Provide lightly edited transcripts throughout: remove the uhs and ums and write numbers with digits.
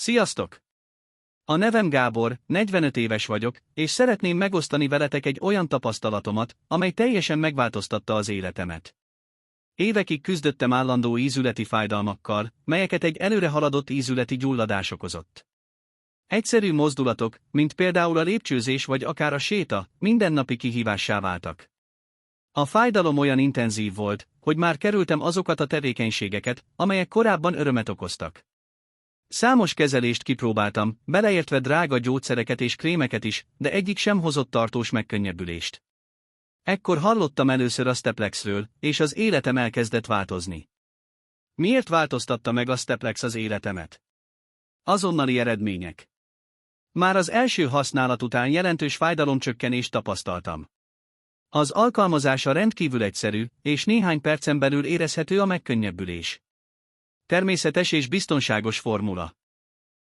Sziasztok! A nevem Gábor, 45 éves vagyok, és szeretném megosztani veletek egy olyan tapasztalatomat, amely teljesen megváltoztatta az életemet. Évekig küzdöttem állandó ízületi fájdalmakkal, melyeket egy előre haladott ízületi gyulladás okozott. Egyszerű mozdulatok, mint például a lépcsőzés vagy akár a séta, mindennapi kihívássá váltak. A fájdalom olyan intenzív volt, hogy már kerültem azokat a tevékenységeket, amelyek korábban örömet okoztak. Számos kezelést kipróbáltam, beleértve drága gyógyszereket és krémeket is, de egyik sem hozott tartós megkönnyebbülést. Ekkor hallottam először a Steplexről, és az életem elkezdett változni. Miért változtatta meg a Steplex az életemet? Azonnali eredmények. Már az első használat után jelentős fájdalomcsökkenést tapasztaltam. Az alkalmazása rendkívül egyszerű, és néhány percen belül érezhető a megkönnyebbülés. Természetes és biztonságos formula.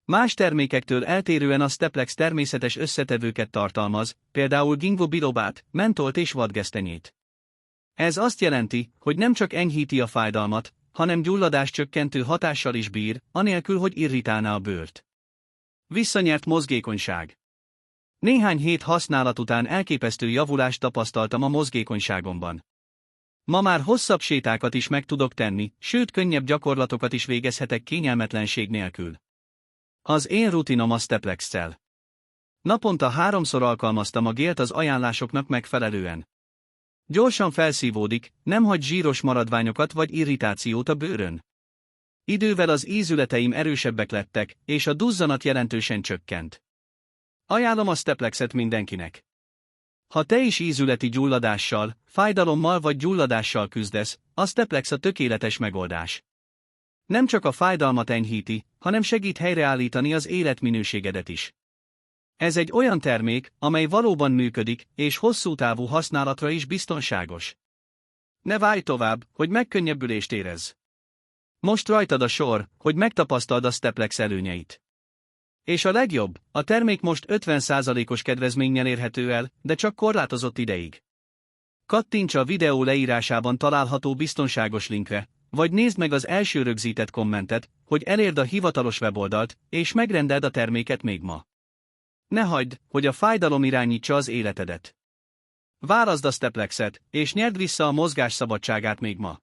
Más termékektől eltérően a Steplex természetes összetevőket tartalmaz, például ginkgo bilobát, mentolt és vadgesztenyét. Ez azt jelenti, hogy nem csak enyhíti a fájdalmat, hanem gyulladáscsökkentő hatással is bír, anélkül, hogy irritálná a bőrt. Visszanyert mozgékonyság. Néhány hét használat után elképesztő javulást tapasztaltam a mozgékonyságomban. Ma már hosszabb sétákat is meg tudok tenni, sőt könnyebb gyakorlatokat is végezhetek kényelmetlenség nélkül. Az én rutinom a Steplex-szel. Naponta 3-szor alkalmaztam a gélt az ajánlásoknak megfelelően. Gyorsan felszívódik, nem hagy zsíros maradványokat vagy irritációt a bőrön. Idővel az ízületeim erősebbek lettek, és a duzzanat jelentősen csökkent. Ajánlom a Steplexet mindenkinek. Ha te is ízületi gyulladással, fájdalommal vagy gyulladással küzdesz, a Steplex a tökéletes megoldás. Nem csak a fájdalmat enyhíti, hanem segít helyreállítani az életminőségedet is. Ez egy olyan termék, amely valóban működik, és hosszú távú használatra is biztonságos. Ne várj tovább, hogy megkönnyebbülést érezz. Most rajtad a sor, hogy megtapasztald a Steplex előnyeit. És a legjobb, a termék most 50%-os kedvezménnyel érhető el, de csak korlátozott ideig. Kattints a videó leírásában található biztonságos linkre, vagy nézd meg az első rögzített kommentet, hogy elérd a hivatalos weboldalt, és megrendeld a terméket még ma. Ne hagyd, hogy a fájdalom irányítsa az életedet. Válaszd a Steplexet, és nyerd vissza a mozgásszabadságát még ma.